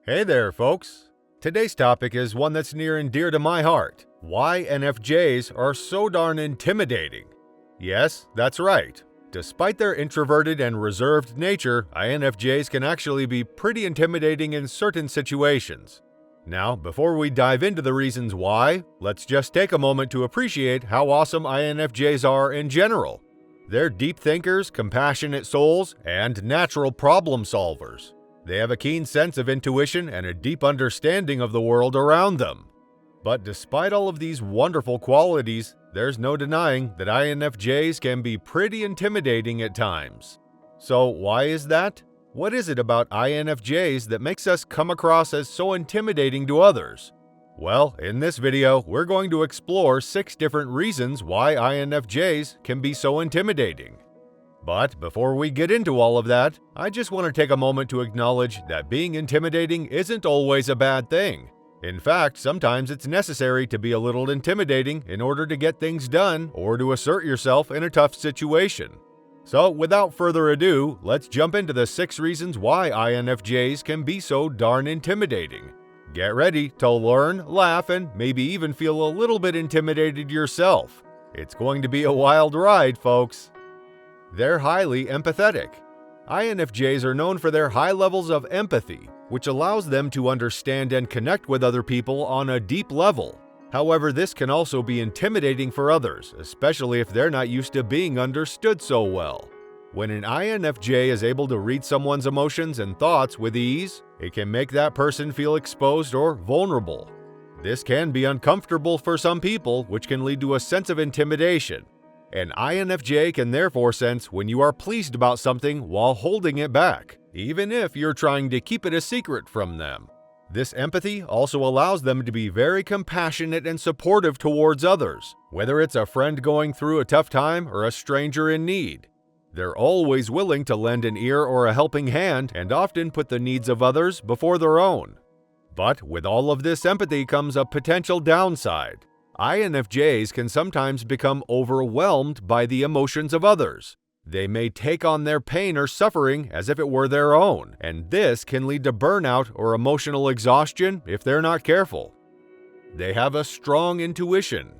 Hey there, folks! Today's topic is one that's near and dear to my heart. Why INFJs are so darn intimidating. Yes, that's right. Despite their introverted and reserved nature, INFJs can actually be pretty intimidating in certain situations. Now, before we dive into the reasons why, let's just take a moment to appreciate how awesome INFJs are in general. They're deep thinkers, compassionate souls, and natural problem solvers. They have a keen sense of intuition and a deep understanding of the world around them. But despite all of these wonderful qualities, there's no denying that INFJs can be pretty intimidating at times. So why is that? What is it about INFJs that makes us come across as so intimidating to others? Well, in this video, we're going to explore 6 different reasons why INFJs can be so intimidating. But before we get into all of that, I just want to take a moment to acknowledge that being intimidating isn't always a bad thing. In fact, sometimes it's necessary to be a little intimidating in order to get things done or to assert yourself in a tough situation. So without further ado, let's jump into the 6 reasons why INFJs can be so darn intimidating. Get ready to learn, laugh, and maybe even feel a little bit intimidated yourself. It's going to be a wild ride, folks. They're highly empathetic. INFJs are known for their high levels of empathy, which allows them to understand and connect with other people on a deep level. However, this can also be intimidating for others, especially if they're not used to being understood so well. When an INFJ is able to read someone's emotions and thoughts with ease, it can make that person feel exposed or vulnerable. This can be uncomfortable for some people, which can lead to a sense of intimidation. An INFJ can therefore sense when you are pleased about something while holding it back, even if you're trying to keep it a secret from them. This empathy also allows them to be very compassionate and supportive towards others, whether it's a friend going through a tough time or a stranger in need. They're always willing to lend an ear or a helping hand and often put the needs of others before their own. But with all of this empathy comes a potential downside. INFJs can sometimes become overwhelmed by the emotions of others. They may take on their pain or suffering as if it were their own, and this can lead to burnout or emotional exhaustion if they're not careful. They have a strong intuition.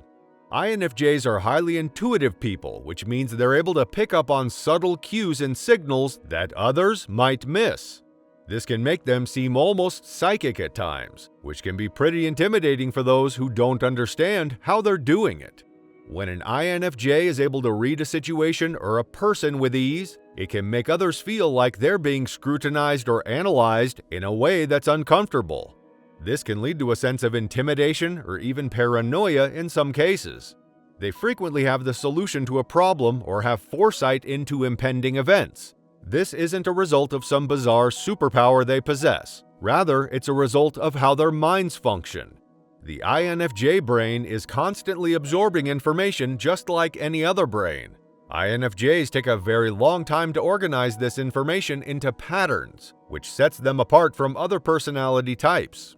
INFJs are highly intuitive people, which means they're able to pick up on subtle cues and signals that others might miss. This can make them seem almost psychic at times, which can be pretty intimidating for those who don't understand how they're doing it. When an INFJ is able to read a situation or a person with ease, it can make others feel like they're being scrutinized or analyzed in a way that's uncomfortable. This can lead to a sense of intimidation or even paranoia in some cases. They frequently have the solution to a problem or have foresight into impending events. This isn't a result of some bizarre superpower they possess. Rather, it's a result of how their minds function. The INFJ brain is constantly absorbing information just like any other brain. INFJs take a very long time to organize this information into patterns, which sets them apart from other personality types.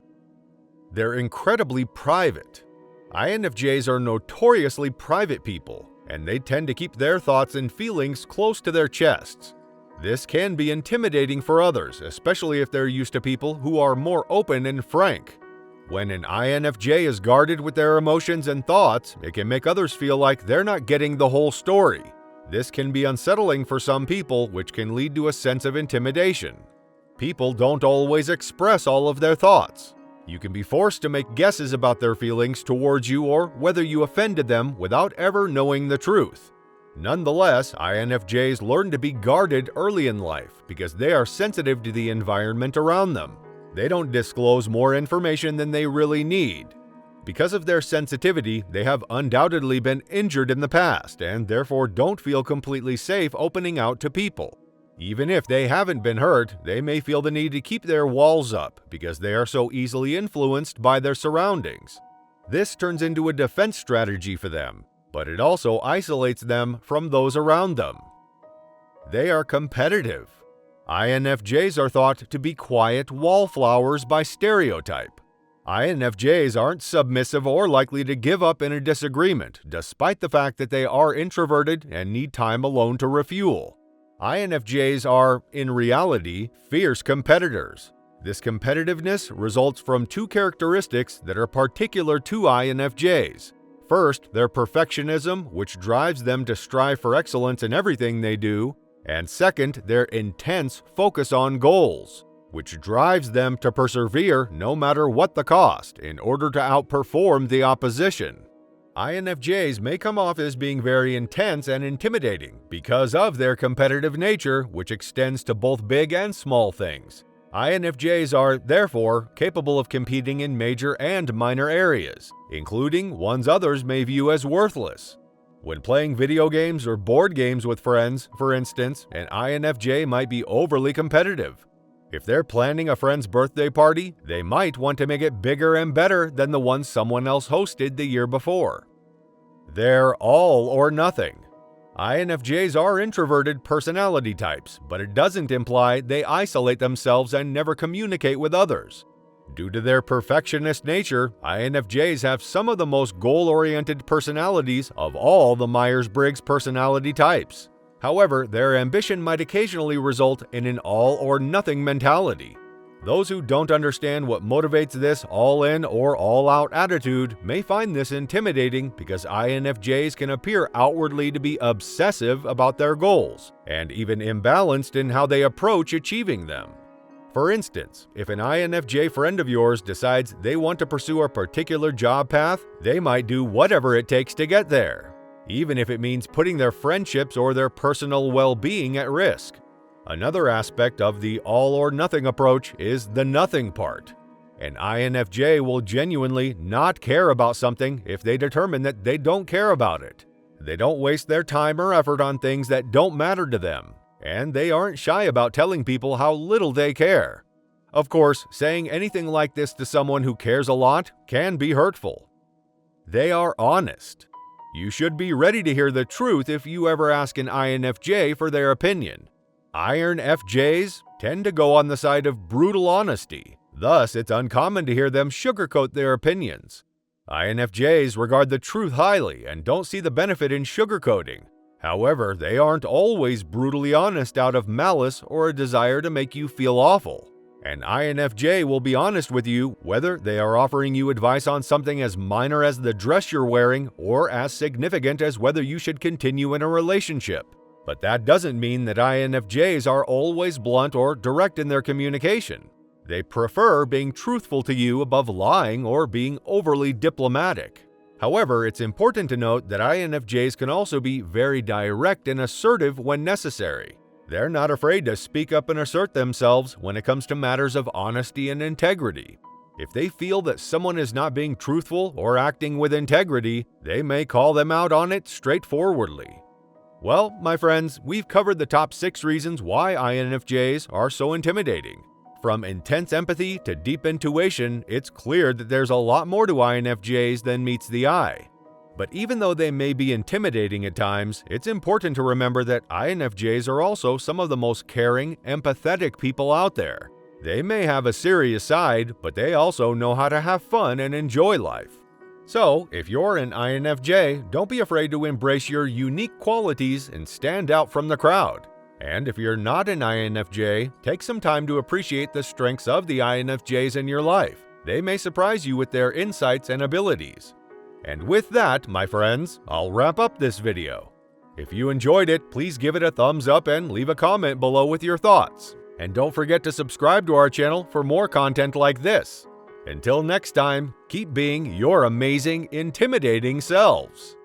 They're incredibly private. INFJs are notoriously private people, and they tend to keep their thoughts and feelings close to their chests. This can be intimidating for others, especially if they're used to people who are more open and frank. When an INFJ is guarded with their emotions and thoughts, it can make others feel like they're not getting the whole story. This can be unsettling for some people, which can lead to a sense of intimidation. People don't always express all of their thoughts. You can be forced to make guesses about their feelings towards you or whether you offended them without ever knowing the truth. Nonetheless, INFJs learn to be guarded early in life because they are sensitive to the environment around them. They don't disclose more information than they really need. Because of their sensitivity, they have undoubtedly been injured in the past and therefore don't feel completely safe opening out to people. Even if they haven't been hurt, they may feel the need to keep their walls up because they are so easily influenced by their surroundings. This turns into a defense strategy for them, but it also isolates them from those around them. They are competitive. INFJs are thought to be quiet wallflowers by stereotype. INFJs aren't submissive or likely to give up in a disagreement, despite the fact that they are introverted and need time alone to refuel. INFJs are, in reality, fierce competitors. This competitiveness results from two characteristics that are particular to INFJs. First, their perfectionism, which drives them to strive for excellence in everything they do, and second, their intense focus on goals, which drives them to persevere no matter what the cost in order to outperform the opposition. INFJs may come off as being very intense and intimidating because of their competitive nature, which extends to both big and small things. INFJs are, therefore, capable of competing in major and minor areas, including ones others may view as worthless. When playing video games or board games with friends, for instance, an INFJ might be overly competitive. If they're planning a friend's birthday party, they might want to make it bigger and better than the one someone else hosted the year before. They're all or nothing. INFJs are introverted personality types, but it doesn't imply they isolate themselves and never communicate with others. Due to their perfectionist nature, INFJs have some of the most goal-oriented personalities of all the Myers-Briggs personality types. However, their ambition might occasionally result in an all-or-nothing mentality. Those who don't understand what motivates this all-in or all-out attitude may find this intimidating because INFJs can appear outwardly to be obsessive about their goals and even imbalanced in how they approach achieving them. For instance, if an INFJ friend of yours decides they want to pursue a particular job path, they might do whatever it takes to get there, even if it means putting their friendships or their personal well-being at risk. Another aspect of the all-or-nothing approach is the nothing part. An INFJ will genuinely not care about something if they determine that they don't care about it. They don't waste their time or effort on things that don't matter to them, and they aren't shy about telling people how little they care. Of course, saying anything like this to someone who cares a lot can be hurtful. They are honest. You should be ready to hear the truth if you ever ask an INFJ for their opinion. INFJs tend to go on the side of brutal honesty. Thus, it's uncommon to hear them sugarcoat their opinions. INFJs regard the truth highly and don't see the benefit in sugarcoating. However, they aren't always brutally honest out of malice or a desire to make you feel awful. An INFJ will be honest with you whether they are offering you advice on something as minor as the dress you're wearing or as significant as whether you should continue in a relationship. But that doesn't mean that INFJs are always blunt or direct in their communication. They prefer being truthful to you above lying or being overly diplomatic. However, it's important to note that INFJs can also be very direct and assertive when necessary. They're not afraid to speak up and assert themselves when it comes to matters of honesty and integrity. If they feel that someone is not being truthful or acting with integrity, they may call them out on it straightforwardly. Well, my friends, we've covered the top 6 reasons why INFJs are so intimidating. From intense empathy to deep intuition, it's clear that there's a lot more to INFJs than meets the eye. But even though they may be intimidating at times, it's important to remember that INFJs are also some of the most caring, empathetic people out there. They may have a serious side, but they also know how to have fun and enjoy life. So, if you're an INFJ, don't be afraid to embrace your unique qualities and stand out from the crowd. And if you're not an INFJ, take some time to appreciate the strengths of the INFJs in your life. They may surprise you with their insights and abilities. And with that, my friends, I'll wrap up this video. If you enjoyed it, please give it a thumbs up and leave a comment below with your thoughts. And don't forget to subscribe to our channel for more content like this. Until next time, keep being your amazing, intimidating selves.